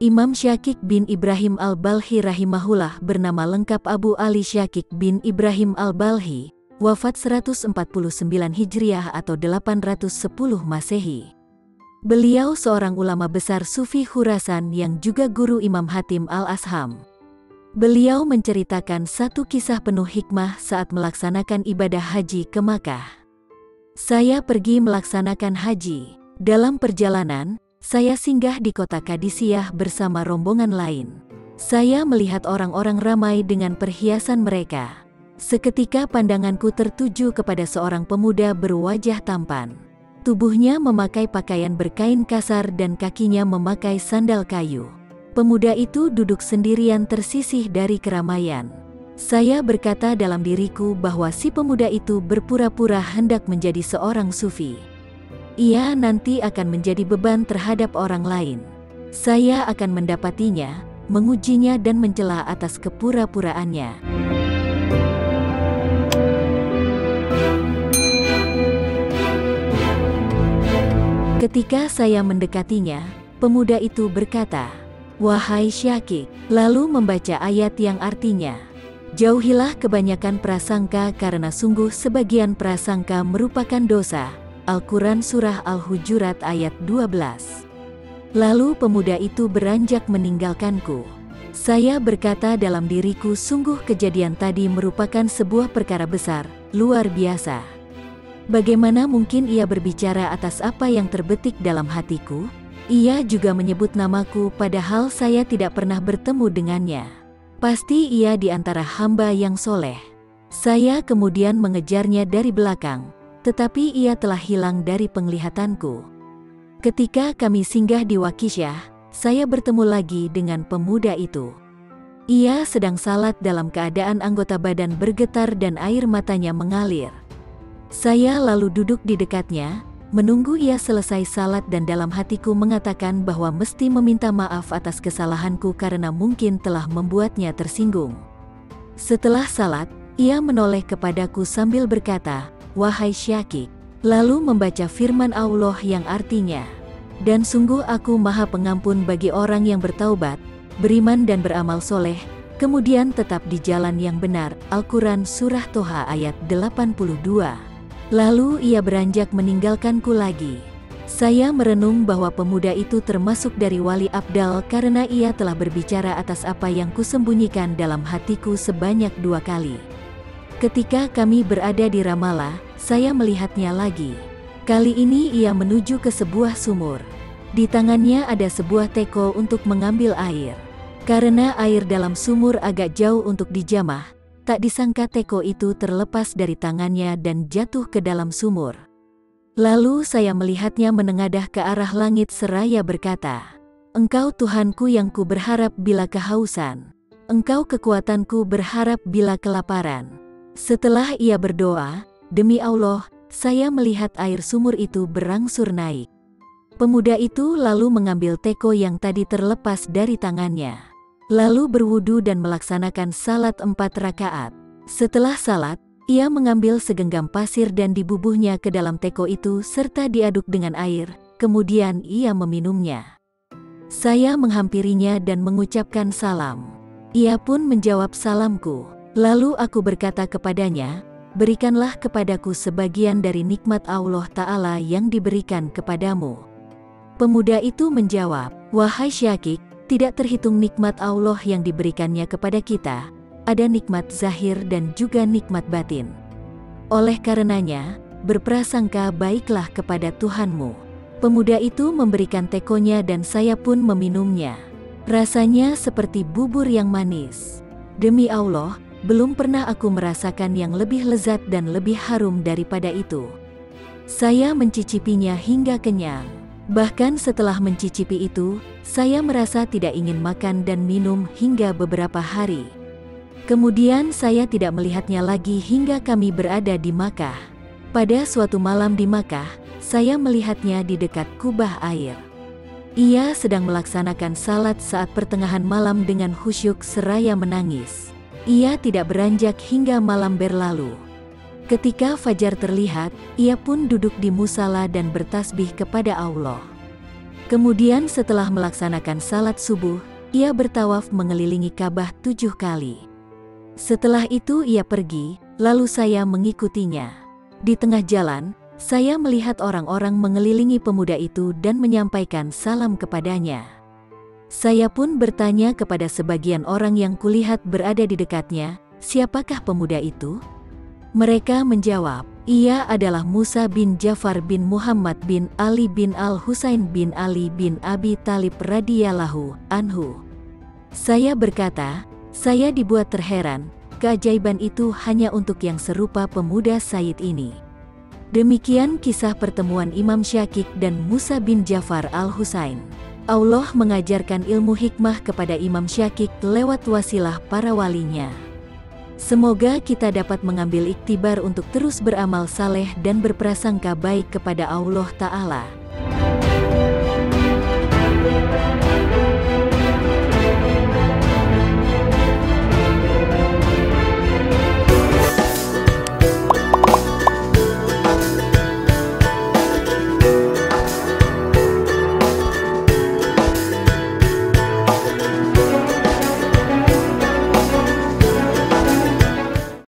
Imam Syakik bin Ibrahim Al-Balhi rahimahullah bernama lengkap Abu Ali Syakik bin Ibrahim Al-Balhi, wafat 149 Hijriah atau 810 Masehi. Beliau seorang ulama besar Sufi Khurasan yang juga guru Imam Hatim Al-Asham. Beliau menceritakan satu kisah penuh hikmah saat melaksanakan ibadah haji ke Makkah. Saya pergi melaksanakan haji. Dalam perjalanan, saya singgah di kota Qadisiyah bersama rombongan lain. Saya melihat orang-orang ramai dengan perhiasan mereka. Seketika pandanganku tertuju kepada seorang pemuda berwajah tampan. Tubuhnya memakai pakaian berkain kasar dan kakinya memakai sandal kayu. Pemuda itu duduk sendirian tersisih dari keramaian. Saya berkata dalam diriku bahwa si pemuda itu berpura-pura hendak menjadi seorang sufi. Ia nanti akan menjadi beban terhadap orang lain. Saya akan mendapatinya, mengujinya dan mencela atas kepura-puraannya. Ketika saya mendekatinya, pemuda itu berkata, "Wahai Syakik," lalu membaca ayat yang artinya, "Jauhilah kebanyakan prasangka karena sungguh sebagian prasangka merupakan dosa." Al-Quran Surah Al-Hujurat ayat 12. Lalu pemuda itu beranjak meninggalkanku. Saya berkata dalam diriku, sungguh kejadian tadi merupakan sebuah perkara besar, luar biasa. Bagaimana mungkin ia berbicara atas apa yang terbetik dalam hatiku? Ia juga menyebut namaku padahal saya tidak pernah bertemu dengannya. Pasti ia di antara hamba yang soleh. Saya kemudian mengejarnya dari belakang, tetapi ia telah hilang dari penglihatanku. Ketika kami singgah di Waqisyah, saya bertemu lagi dengan pemuda itu. Ia sedang salat dalam keadaan anggota badan bergetar dan air matanya mengalir. Saya lalu duduk di dekatnya, menunggu ia selesai salat dan dalam hatiku mengatakan bahwa mesti meminta maaf atas kesalahanku karena mungkin telah membuatnya tersinggung. Setelah salat, ia menoleh kepadaku sambil berkata, "Wahai Syakik," lalu membaca firman Allah yang artinya, "Dan sungguh aku maha pengampun bagi orang yang bertaubat, beriman dan beramal soleh, kemudian tetap di jalan yang benar." Al-Quran Surah Toha ayat 82. Lalu ia beranjak meninggalkanku lagi. Saya merenung bahwa pemuda itu termasuk dari wali abdal karena ia telah berbicara atas apa yang kusembunyikan dalam hatiku sebanyak 2 kali. Ketika kami berada di Ramallah, saya melihatnya lagi. Kali ini ia menuju ke sebuah sumur. Di tangannya ada sebuah teko untuk mengambil air. Karena air dalam sumur agak jauh untuk dijamah, tak disangka teko itu terlepas dari tangannya dan jatuh ke dalam sumur. Lalu saya melihatnya menengadah ke arah langit seraya berkata, "Engkau Tuhanku yang ku berharap bila kehausan. Engkau kekuatanku berharap bila kelaparan." Setelah ia berdoa, demi Allah, saya melihat air sumur itu berangsur naik. Pemuda itu lalu mengambil teko yang tadi terlepas dari tangannya. Lalu berwudu dan melaksanakan salat 4 rakaat. Setelah salat, ia mengambil segenggam pasir dan dibubuhnya ke dalam teko itu serta diaduk dengan air, kemudian ia meminumnya. Saya menghampirinya dan mengucapkan salam. Ia pun menjawab salamku. Lalu aku berkata kepadanya, "Berikanlah kepadaku sebagian dari nikmat Allah Ta'ala yang diberikan kepadamu." Pemuda itu menjawab, "Wahai Syakik, tidak terhitung nikmat Allah yang diberikannya kepada kita, ada nikmat zahir dan juga nikmat batin. Oleh karenanya, berprasangka baiklah kepada Tuhanmu." Pemuda itu memberikan tekonya dan saya pun meminumnya. Rasanya seperti bubur yang manis. Demi Allah, belum pernah aku merasakan yang lebih lezat dan lebih harum daripada itu. Saya mencicipinya hingga kenyang. Bahkan setelah mencicipi itu, saya merasa tidak ingin makan dan minum hingga beberapa hari. Kemudian saya tidak melihatnya lagi hingga kami berada di Makkah. Pada suatu malam di Makkah, saya melihatnya di dekat kubah air. Ia sedang melaksanakan salat saat pertengahan malam dengan khusyuk seraya menangis. Ia tidak beranjak hingga malam berlalu. Ketika fajar terlihat, ia pun duduk di musala dan bertasbih kepada Allah. Kemudian setelah melaksanakan salat subuh, ia bertawaf mengelilingi Ka'bah 7 kali. Setelah itu ia pergi, lalu saya mengikutinya. Di tengah jalan, saya melihat orang-orang mengelilingi pemuda itu dan menyampaikan salam kepadanya. Saya pun bertanya kepada sebagian orang yang kulihat berada di dekatnya, siapakah pemuda itu? Mereka menjawab, ia adalah Musa bin Ja'far bin Muhammad bin Ali bin Al-Husain bin Ali bin Abi Thalib radhiyallahu anhu. Saya berkata, saya dibuat terheran, keajaiban itu hanya untuk yang serupa pemuda Sayyid ini. Demikian kisah pertemuan Imam Syakik dan Musa bin Ja'far Al-Husain. Allah mengajarkan ilmu hikmah kepada Imam Syakik lewat wasilah para walinya. Semoga kita dapat mengambil iktibar untuk terus beramal saleh dan berprasangka baik kepada Allah Ta'ala.